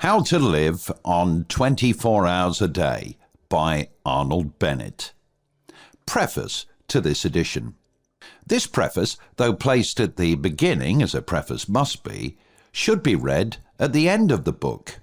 How to Live on 24 Hours a Day by Arnold Bennett. Preface to this edition. This preface, though placed at the beginning, as a preface must be, should be read at the end of the book.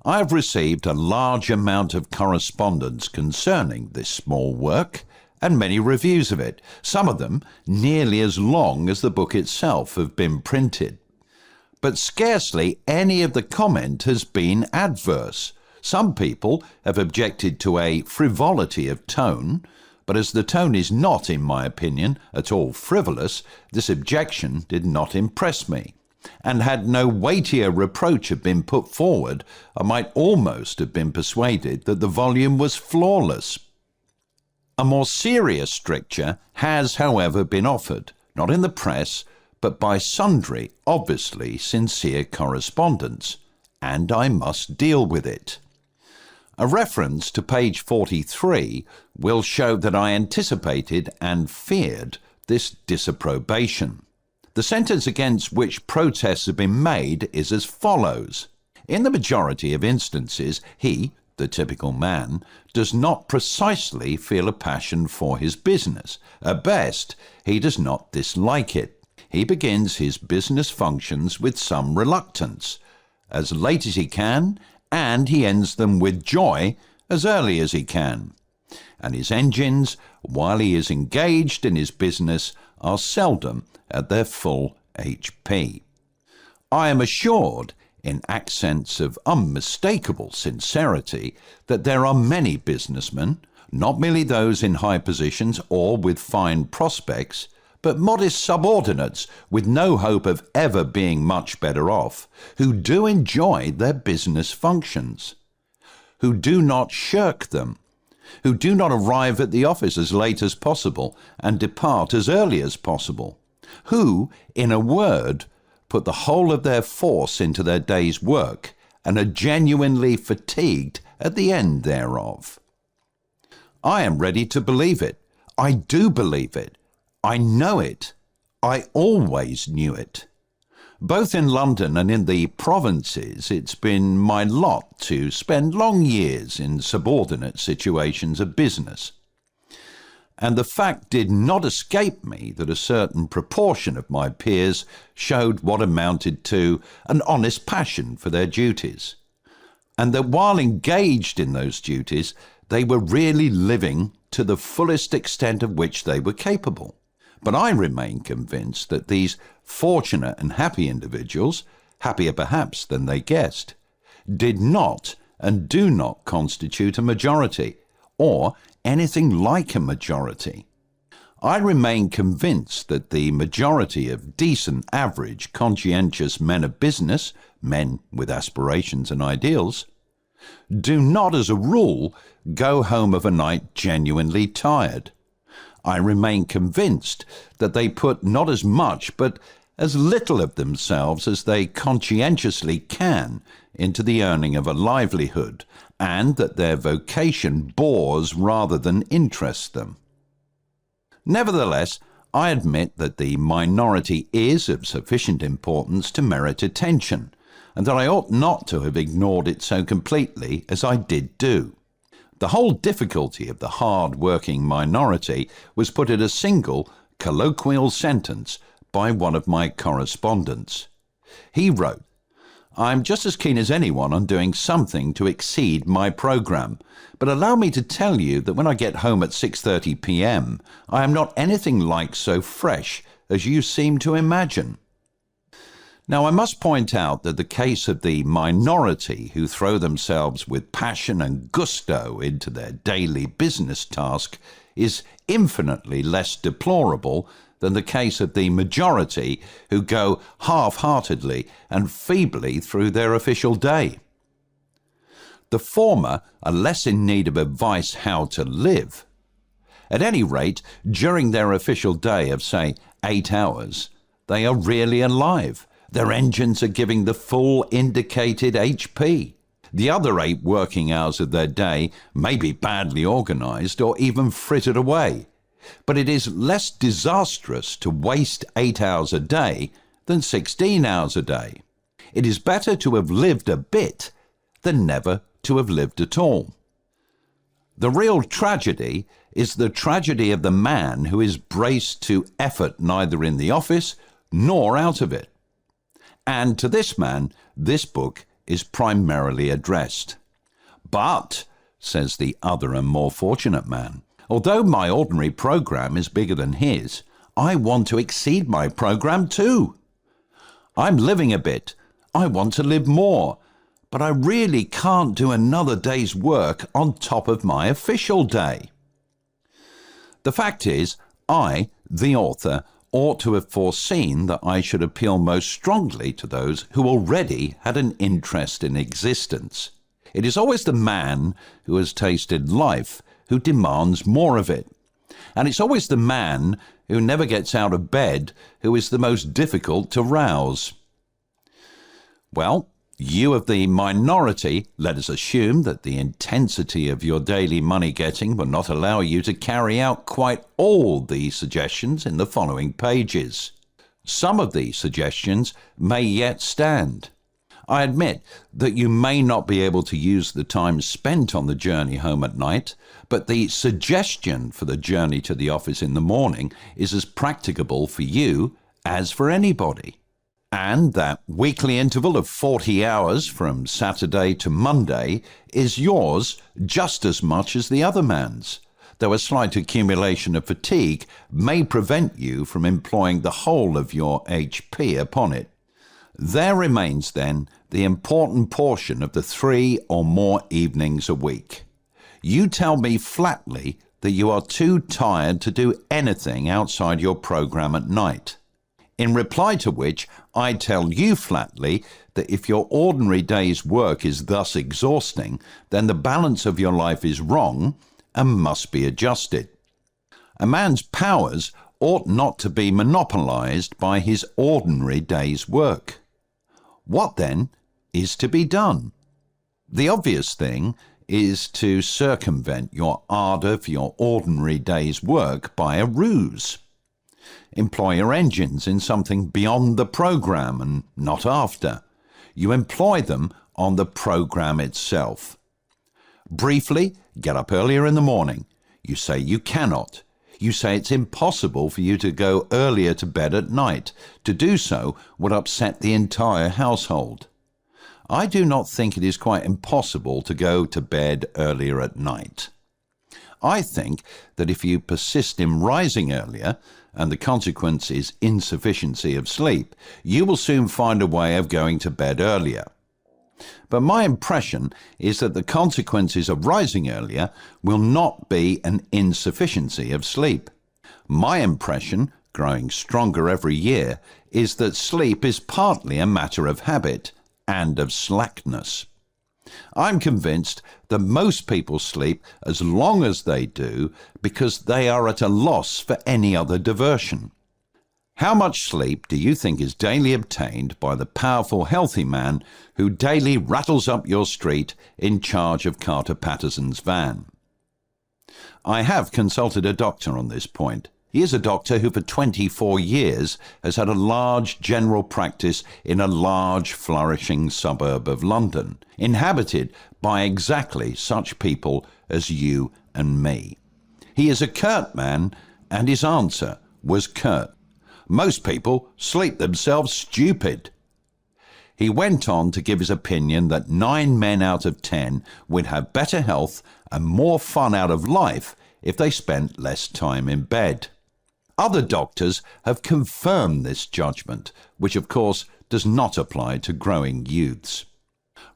I have received a large amount of correspondence concerning this small work and many reviews of it, some of them nearly as long as the book itself have been printed. But scarcely any of the comment has been adverse. Some people have objected to a frivolity of tone, but as the tone is not, in my opinion, at all frivolous, this objection did not impress me. And had no weightier reproach have been put forward, I might almost have been persuaded that the volume was flawless. A more serious stricture has, however, been offered, not in the press, but by sundry, obviously sincere correspondents, and I must deal with it. A reference to page 43 will show that I anticipated and feared this disapprobation. The sentence against which protests have been made is as follows. In the majority of instances, he, the typical man, does not precisely feel a passion for his business. At best, he does not dislike it. He begins his business functions with some reluctance, as late as he can, and he ends them with joy as early as he can. And his engines, while he is engaged in his business, are seldom at their full HP. I am assured, in accents of unmistakable sincerity, that there are many businessmen, not merely those in high positions or with fine prospects, but modest subordinates with no hope of ever being much better off, who do enjoy their business functions, who do not shirk them, who do not arrive at the office as late as possible and depart as early as possible, who, in a word, put the whole of their force into their day's work and are genuinely fatigued at the end thereof. I am ready to believe it. I do believe it. I know it. I always knew it. Both in London and in the provinces, it's been my lot to spend long years in subordinate situations of business. And the fact did not escape me that a certain proportion of my peers showed what amounted to an honest passion for their duties, and that while engaged in those duties, they were really living to the fullest extent of which they were capable. But I remain convinced that these fortunate and happy individuals, happier perhaps than they guessed, did not and do not constitute a majority, or anything like a majority. I remain convinced that the majority of decent, average, conscientious men of business, men with aspirations and ideals, do not as a rule go home of a night genuinely tired. I remain convinced that they put not as much but as little of themselves as they conscientiously can into the earning of a livelihood, and that their vocation bores rather than interests them. Nevertheless, I admit that the minority is of sufficient importance to merit attention, and that I ought not to have ignored it so completely as I did do. The whole difficulty of the hard-working minority was put in a single, colloquial sentence by one of my correspondents. He wrote, "I'm just as keen as anyone on doing something to exceed my programme, but allow me to tell you that when I get home at 6:30 p.m, I am not anything like so fresh as you seem to imagine." Now, I must point out that the case of the minority who throw themselves with passion and gusto into their daily business task is infinitely less deplorable than the case of the majority who go half-heartedly and feebly through their official day. The former are less in need of advice how to live. At any rate, during their official day of, say, 8 hours, they are really alive. Their engines are giving the full indicated HP. The other 8 working hours of their day may be badly organized or even frittered away, but it is less disastrous to waste 8 hours a day than 16 hours a day. It is better to have lived a bit than never to have lived at all. The real tragedy is the tragedy of the man who is braced to effort neither in the office nor out of it. And to this man, this book is primarily addressed. But, says the other and more fortunate man, although my ordinary program is bigger than his, I want to exceed my program too. I'm living a bit. I want to live more. But I really can't do another day's work on top of my official day. The fact is, I, the author, ought to have foreseen that I should appeal most strongly to those who already had an interest in existence. It is always the man who has tasted life who demands more of it. And it's always the man who never gets out of bed who is the most difficult to rouse. Well, you of the minority, let us assume that the intensity of your daily money getting will not allow you to carry out quite all the suggestions in the following pages. Some of these suggestions may yet stand. I admit that you may not be able to use the time spent on the journey home at night, but the suggestion for the journey to the office in the morning is as practicable for you as for anybody. And that weekly interval of 40 hours from Saturday to Monday is yours just as much as the other man's, though a slight accumulation of fatigue may prevent you from employing the whole of your HP upon it. There remains then the important portion of the 3 or more evenings a week. You tell me flatly that you are too tired to do anything outside your program at night. In reply to which, I tell you flatly that if your ordinary day's work is thus exhausting, then the balance of your life is wrong and must be adjusted. A man's powers ought not to be monopolized by his ordinary day's work. What then is to be done? The obvious thing is to circumvent your ardor for your ordinary day's work by a ruse. Employ your engines in something beyond the program and not after. You employ them on the program itself. Briefly, get up earlier in the morning. You say you cannot. You say it's impossible for you to go earlier to bed at night. To do so would upset the entire household. I do not think it is quite impossible to go to bed earlier at night. I think that if you persist in rising earlier, and the consequence is insufficiency of sleep, you will soon find a way of going to bed earlier. But my impression is that the consequences of rising earlier will not be an insufficiency of sleep. My impression, growing stronger every year, is that sleep is partly a matter of habit and of slackness. I'm convinced that most people sleep as long as they do because they are at a loss for any other diversion. How much sleep do you think is daily obtained by the powerful, healthy man who daily rattles up your street in charge of Carter Patterson's van? I have consulted a doctor on this point. He is a doctor who for 24 years has had a large general practice in a large flourishing suburb of London, inhabited by exactly such people as you and me. He is a curt man, and his answer was curt. Most people sleep themselves stupid. He went on to give his opinion that 9 men out of 10 would have better health and more fun out of life if they spent less time in bed. Other doctors have confirmed this judgment, which of course does not apply to growing youths.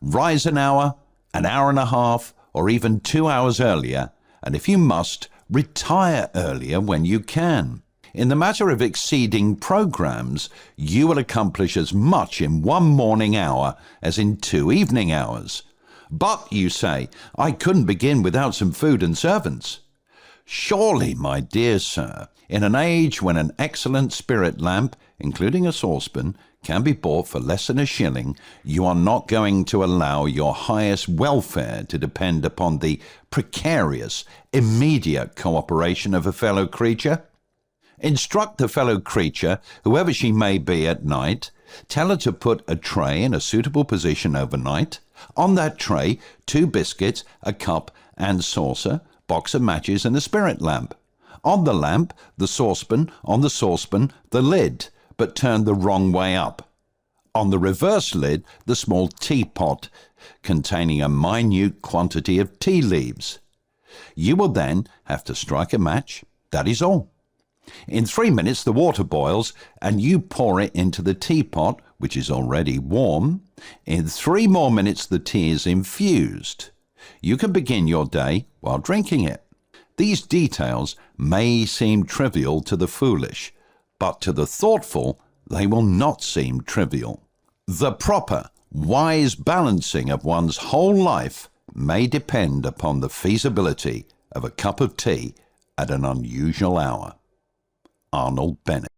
Rise an hour and a half, or even 2 hours earlier, and if you must, retire earlier when you can. In the matter of exceeding programs, you will accomplish as much in 1 morning hour as in 2 evening hours. But, you say, I couldn't begin without some food and servants. Surely, my dear sir, in an age when an excellent spirit lamp, including a saucepan, can be bought for less than a shilling, you are not going to allow your highest welfare to depend upon the precarious, immediate cooperation of a fellow creature. Instruct the fellow creature, whoever she may be, at night. Tell her to put a tray in a suitable position overnight. On that tray, 2 biscuits, a cup and saucer, box of matches and a spirit lamp. On the lamp, the saucepan, on the saucepan, the lid, but turned the wrong way up. On the reverse lid, the small teapot, containing a minute quantity of tea leaves. You will then have to strike a match. That is all. In 3 minutes the water boils and you pour it into the teapot, which is already warm. In 3 more minutes the tea is infused. You can begin your day while drinking it. These details may seem trivial to the foolish, but to the thoughtful they will not seem trivial. The proper, wise balancing of one's whole life may depend upon the feasibility of a cup of tea at an unusual hour. Arnold Bennett.